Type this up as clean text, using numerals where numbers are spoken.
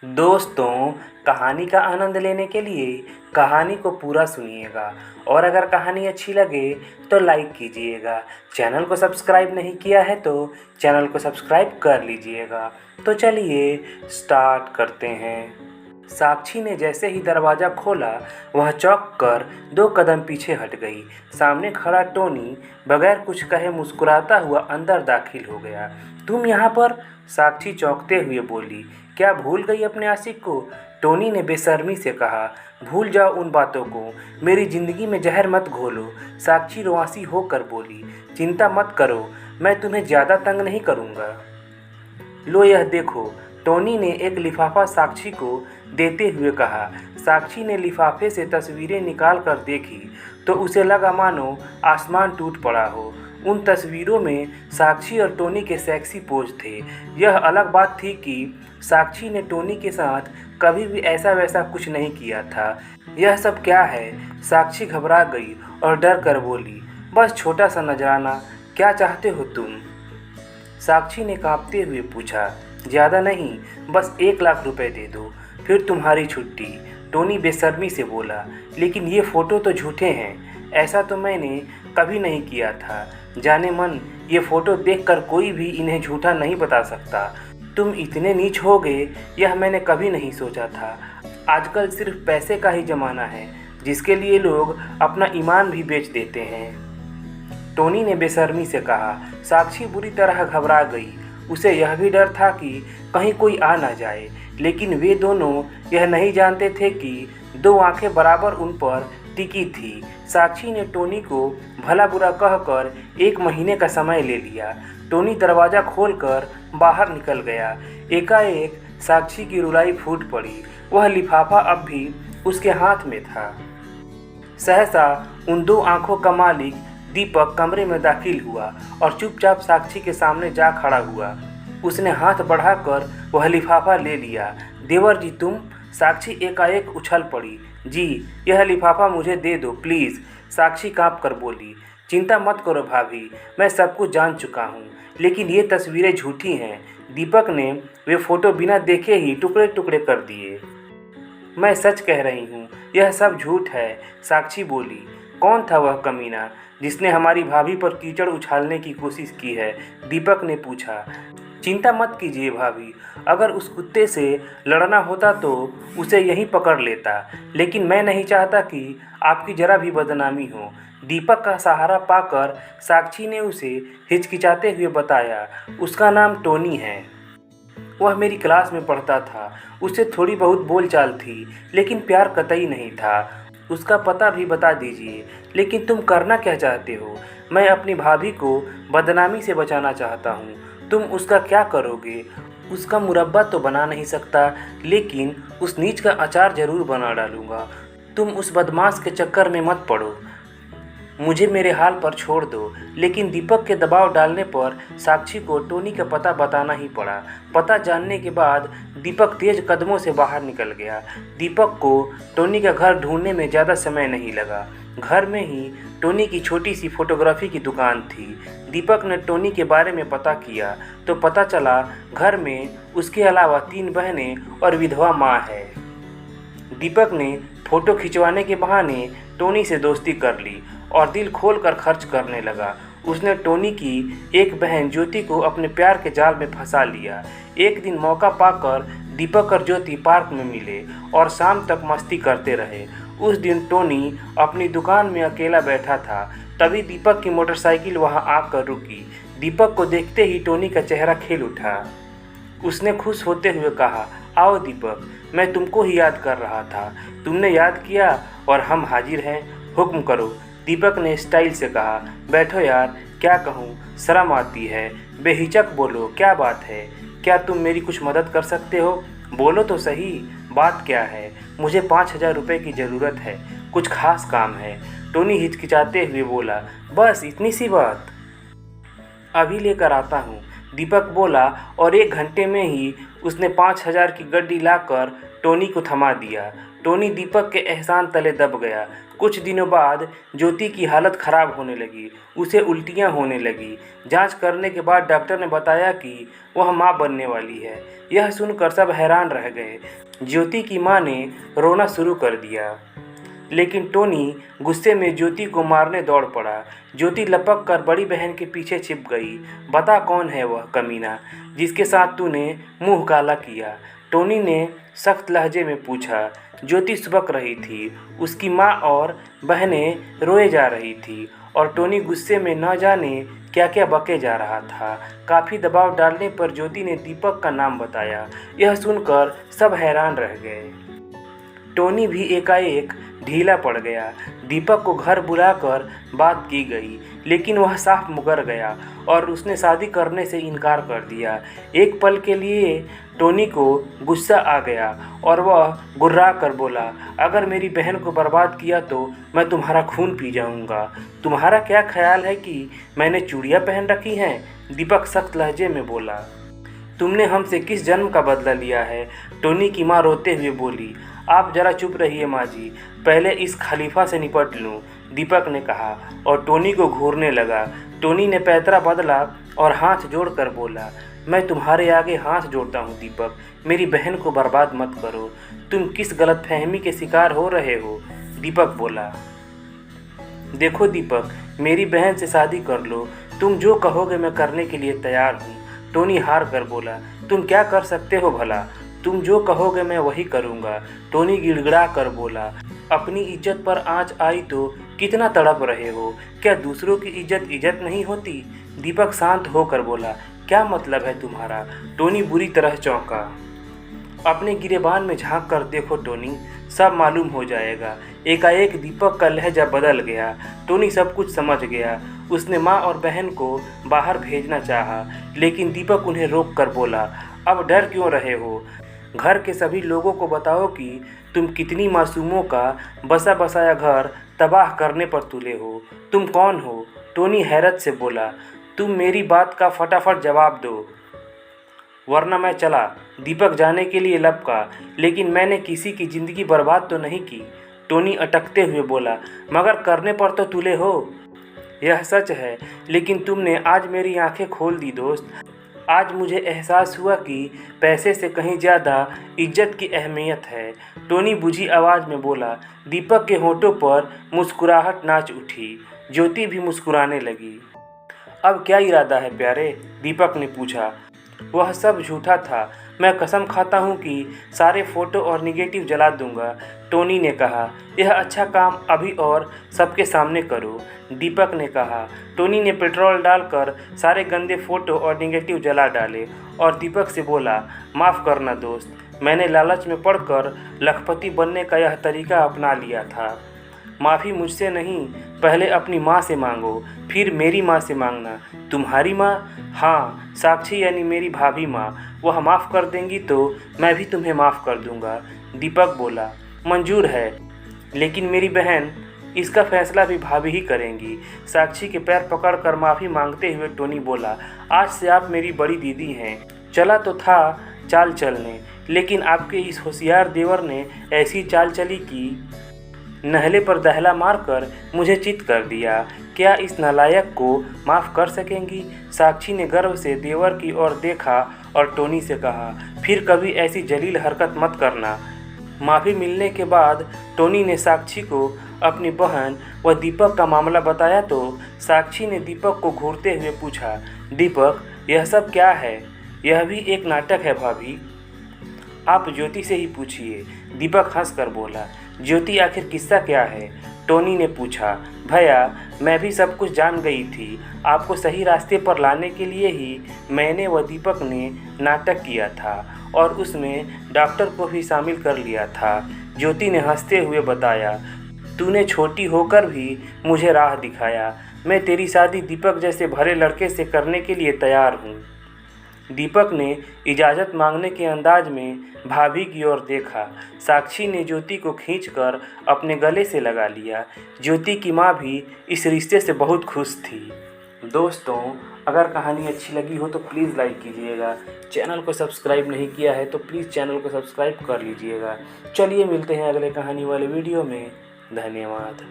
दोस्तों, कहानी का आनंद लेने के लिए कहानी को पूरा सुनिएगा और अगर कहानी अच्छी लगे तो लाइक कीजिएगा। चैनल को सब्सक्राइब नहीं किया है तो चैनल को सब्सक्राइब कर लीजिएगा। तो चलिए स्टार्ट करते हैं। साक्षी ने जैसे ही दरवाज़ा खोला वह चौंक कर 2 कदम पीछे हट गई। सामने खड़ा टोनी बगैर कुछ कहे मुस्कुराता हुआ अंदर दाखिल हो गया। तुम यहाँ पर? साक्षी चौंकते हुए बोली। क्या भूल गई अपने आशिक को? टोनी ने बेशर्मी से कहा। भूल जाओ उन बातों को, मेरी ज़िंदगी में जहर मत घोलो। साक्षी रुआंसी होकर बोली। चिंता मत करो, मैं तुम्हें ज़्यादा तंग नहीं करूँगा। लो यह देखो, टोनी ने एक लिफाफा साक्षी को देते हुए कहा। साक्षी ने लिफाफे से तस्वीरें निकाल कर देखी तो उसे लगा मानो आसमान टूट पड़ा हो। उन तस्वीरों में साक्षी और टोनी के सेक्सी पोज थे। यह अलग बात थी कि साक्षी ने टोनी के साथ कभी भी ऐसा वैसा कुछ नहीं किया था। यह सब क्या है? साक्षी घबरा गई और डर कर बोली। बस छोटा सा नजराना। क्या चाहते हो तुम? साक्षी ने कांपते हुए पूछा। ज़्यादा नहीं, बस 1 लाख रुपए दे दो, फिर तुम्हारी छुट्टी। टोनी बेशर्मी से बोला। लेकिन ये फ़ोटो तो झूठे हैं, ऐसा तो मैंने कभी नहीं किया था। जाने मन, ये फ़ोटो देखकर कोई भी इन्हें झूठा नहीं बता सकता। तुम इतने नीच हो गए, यह मैंने कभी नहीं सोचा था। आजकल सिर्फ पैसे का ही ज़माना है, जिसके लिए लोग अपना ईमान भी बेच देते हैं। टोनी ने बेशर्मी से कहा। साक्षी बुरी तरह घबरा गई। उसे यह भी डर था कि कहीं कोई आ ना जाए, लेकिन वे दोनों यह नहीं जानते थे कि 2 आंखें बराबर उन पर टिकी थी। साक्षी ने टोनी को भला बुरा कहकर 1 महीने का समय ले लिया। टोनी दरवाज़ा खोलकर बाहर निकल गया। एकाएक साक्षी की रुलाई फूट पड़ी। वह लिफाफा अब भी उसके हाथ में था। सहसा उन 2 आंखों का मालिक दीपक कमरे में दाखिल हुआ और चुपचाप साक्षी के सामने जा खड़ा हुआ। उसने हाथ बढ़ाकर वह लिफाफा ले लिया। देवर जी तुम? साक्षी एकाएक उछल पड़ी। जी, यह लिफाफा मुझे दे दो प्लीज़, साक्षी काँप कर बोली। चिंता मत करो भाभी, मैं सब कुछ जान चुका हूँ, लेकिन ये तस्वीरें झूठी हैं। दीपक ने वे फ़ोटो बिना देखे ही टुकड़े टुकड़े कर दिए। मैं सच कह रही हूँ, यह सब झूठ है, साक्षी बोली। कौन था वह कमीना जिसने हमारी भाभी पर कीचड़ उछालने की कोशिश की है? दीपक ने पूछा। चिंता मत कीजिए भाभी, अगर उस कुत्ते से लड़ना होता तो उसे यहीं पकड़ लेता, लेकिन मैं नहीं चाहता कि आपकी जरा भी बदनामी हो। दीपक का सहारा पाकर साक्षी ने उसे हिचकिचाते हुए बताया। उसका नाम टोनी है, वह मेरी क्लास में पढ़ता था। उससे थोड़ी बहुत बोलचाल थी, लेकिन प्यार कतई नहीं था। उसका पता भी बता दीजिए। लेकिन तुम करना क्या चाहते हो? मैं अपनी भाभी को बदनामी से बचाना चाहता हूँ। तुम उसका क्या करोगे? उसका मुरब्बा तो बना नहीं सकता, लेकिन उस नीच का अचार ज़रूर बना डालूँगा। तुम उस बदमाश के चक्कर में मत पड़ो, मुझे मेरे हाल पर छोड़ दो। लेकिन दीपक के दबाव डालने पर साक्षी को टोनी का पता बताना ही पड़ा। पता जानने के बाद दीपक तेज कदमों से बाहर निकल गया। दीपक को टोनी का घर ढूंढने में ज़्यादा समय नहीं लगा। घर में ही टोनी की छोटी सी फोटोग्राफी की दुकान थी। दीपक ने टोनी के बारे में पता किया तो पता चला घर में उसके अलावा 3 बहनें और विधवा माँ है। दीपक ने फ़ोटो खिंचवाने के बहाने टोनी से दोस्ती कर ली और दिल खोलकर खर्च करने लगा। उसने टोनी की एक बहन ज्योति को अपने प्यार के जाल में फंसा लिया। एक दिन मौका पाकर दीपक और ज्योति पार्क में मिले और शाम तक मस्ती करते रहे। उस दिन टोनी अपनी दुकान में अकेला बैठा था, तभी दीपक की मोटरसाइकिल वहां आकर रुकी। दीपक को देखते ही टोनी का चेहरा खिल उठा। उसने खुश होते हुए कहा, आओ दीपक, मैं तुमको ही याद कर रहा था। तुमने याद किया और हम हाजिर हैं, हुक्म करो। दीपक ने स्टाइल से कहा। बैठो यार, क्या कहूँ, शर्म आती है। बेहिचक बोलो, क्या बात है? क्या तुम मेरी कुछ मदद कर सकते हो? बोलो तो सही, बात क्या है? मुझे 5000 रुपये की ज़रूरत है, कुछ खास काम है। टोनी हिचकिचाते हुए बोला। बस इतनी सी बात? अभी लेकर आता हूँ। दीपक बोला और 1 घंटे में ही उसने 5,000 की गड्डी लाकर टोनी को थमा दिया। टोनी दीपक के एहसान तले दब गया। कुछ दिनों बाद ज्योति की हालत खराब होने लगी, उसे उल्टियाँ होने लगी। जांच करने के बाद डॉक्टर ने बताया कि वह माँ बनने वाली है। यह सुनकर सब हैरान रह गए। ज्योति की माँ ने रोना शुरू कर दिया, लेकिन टोनी गुस्से में ज्योति को मारने दौड़ पड़ा। ज्योति लपक कर बड़ी बहन के पीछे छिप गई। बता कौन है वह कमीना जिसके साथ तूने मुंह काला किया? टोनी ने सख्त लहजे में पूछा। ज्योति सुबक रही थी। उसकी माँ और बहनें रोए जा रही थी और टोनी गुस्से में न जाने क्या क्या बके जा रहा था। काफ़ी दबाव डालने पर ज्योति ने दीपक का नाम बताया। यह सुनकर सब हैरान रह गए। टोनी भी एकाएक ढीला पड़ गया। दीपक को घर बुलाकर बात की गई, लेकिन वह साफ मुकर गया और उसने शादी करने से इनकार कर दिया। एक पल के लिए टोनी को गुस्सा आ गया और वह गुर्रा कर बोला, अगर मेरी बहन को बर्बाद किया तो मैं तुम्हारा खून पी जाऊंगा। तुम्हारा क्या ख्याल है कि मैंने चूड़ियाँ पहन रखी हैं? दीपक सख्त लहजे में बोला। तुमने हमसे किस जन्म का बदला लिया है? टोनी की माँ रोते हुए बोली। आप जरा चुप रहिए माँ जी, पहले इस खलीफा से निपट लूँ, दीपक ने कहा और टोनी को घूरने लगा। टोनी ने पैतरा बदला और हाथ जोड़कर बोला, मैं तुम्हारे आगे हाथ जोड़ता हूँ दीपक, मेरी बहन को बर्बाद मत करो। तुम किस गलतफहमी के शिकार हो रहे हो? दीपक बोला। देखो दीपक, मेरी बहन से शादी कर लो, तुम जो कहोगे मैं करने के लिए तैयार हूँ। टोनी हार कर बोला, तुम क्या कर सकते हो भला? तुम जो कहोगे मैं वही करूँगा। टोनी गिड़गिड़ा कर बोला, अपनी इज्जत पर आँच आई तो कितना तड़प रहे हो? क्या दूसरों की इज्जत नहीं होती? दीपक शांत होकर बोला, क्या मतलब है तुम्हारा? टोनी बुरी तरह चौंका। अपने गिरेबान में झांक कर देखो टोनी, सब मालूम हो जाएगा। एकाएक दीपक का लहजा बदल गया। टोनी सब कुछ समझ गया। उसने माँ और बहन को बाहर भेजना चाहा, लेकिन दीपक उन्हें रोक कर बोला, अब डर क्यों रहे हो? घर के सभी लोगों को बताओ कि तुम कितनी मासूमों का बसा बसाया घर तबाह करने पर तुले हो। तुम कौन हो? टोनी हैरत से बोला, तुम मेरी बात का फटाफट जवाब दो वरना मैं चला। दीपक जाने के लिए लपका, लेकिन मैंने किसी की ज़िंदगी बर्बाद तो नहीं की। टोनी अटकते हुए बोला, मगर करने पर तो तुले हो। यह सच है, लेकिन तुमने आज मेरी आंखें खोल दी दोस्त। आज मुझे एहसास हुआ कि पैसे से कहीं ज़्यादा इज्जत की अहमियत है। टोनी बुझी आवाज़ में बोला। दीपक के होठों पर मुस्कुराहट नाच उठी। ज्योति भी मुस्कुराने लगी। अब क्या इरादा है प्यारे? दीपक ने पूछा। वह सब झूठा था, मैं कसम खाता हूँ कि सारे फ़ोटो और निगेटिव जला दूंगा। टोनी ने कहा, यह अच्छा काम अभी और सबके सामने करो। दीपक ने कहा। टोनी ने पेट्रोल डालकर सारे गंदे फ़ोटो और निगेटिव जला डाले और दीपक से बोला, माफ़ करना दोस्त, मैंने लालच में पड़कर लखपति बनने का यह तरीका अपना लिया था। माफ़ी मुझसे नहीं, पहले अपनी माँ से मांगो, फिर मेरी माँ से मांगना। तुम्हारी माँ? हाँ, साक्षी यानी मेरी भाभी माँ। वह माफ़ कर देंगी तो मैं भी तुम्हें माफ़ कर दूँगा। दीपक बोला, मंजूर है, लेकिन मेरी बहन, इसका फैसला भी भाभी ही करेंगी। साक्षी के पैर पकड़कर माफ़ी मांगते हुए टोनी बोला, आज से आप मेरी बड़ी दीदी हैं। चला तो था चाल चलने, लेकिन आपके इस होशियार देवर ने ऐसी चाल चली कि नहले पर दहला मारकर मुझे चित कर दिया। क्या इस नालायक को माफ़ कर सकेंगी? साक्षी ने गर्व से देवर की ओर देखा और टोनी से कहा, फिर कभी ऐसी जलील हरकत मत करना। माफ़ी मिलने के बाद टोनी ने साक्षी को अपनी बहन व दीपक का मामला बताया तो साक्षी ने दीपक को घूरते हुए पूछा, दीपक, यह सब क्या है? यह भी एक नाटक है भाभी। आप ज्योति से ही पूछिए। दीपक हंस कर बोला। ज्योति, आखिर किस्सा क्या है? टोनी ने पूछा। भैया, मैं भी सब कुछ जान गई थी। आपको सही रास्ते पर लाने के लिए ही मैंने व दीपक ने नाटक किया था और उसमें डॉक्टर को भी शामिल कर लिया था। ज्योति ने हंसते हुए बताया, तूने छोटी होकर भी मुझे राह दिखाया। मैं तेरी शादी दीपक जैसे भले लड़के से करने के लिए तैयार हूँ। दीपक ने इजाज़त मांगने के अंदाज में भाभी की ओर देखा। साक्षी ने ज्योति को खींचकर अपने गले से लगा लिया। ज्योति की माँ भी इस रिश्ते से बहुत खुश थी। दोस्तों, अगर कहानी अच्छी लगी हो तो प्लीज़ लाइक कीजिएगा। चैनल को सब्सक्राइब नहीं किया है तो प्लीज़ चैनल को सब्सक्राइब कर लीजिएगा। चलिए मिलते हैं अगले कहानी वाले वीडियो में। धन्यवाद।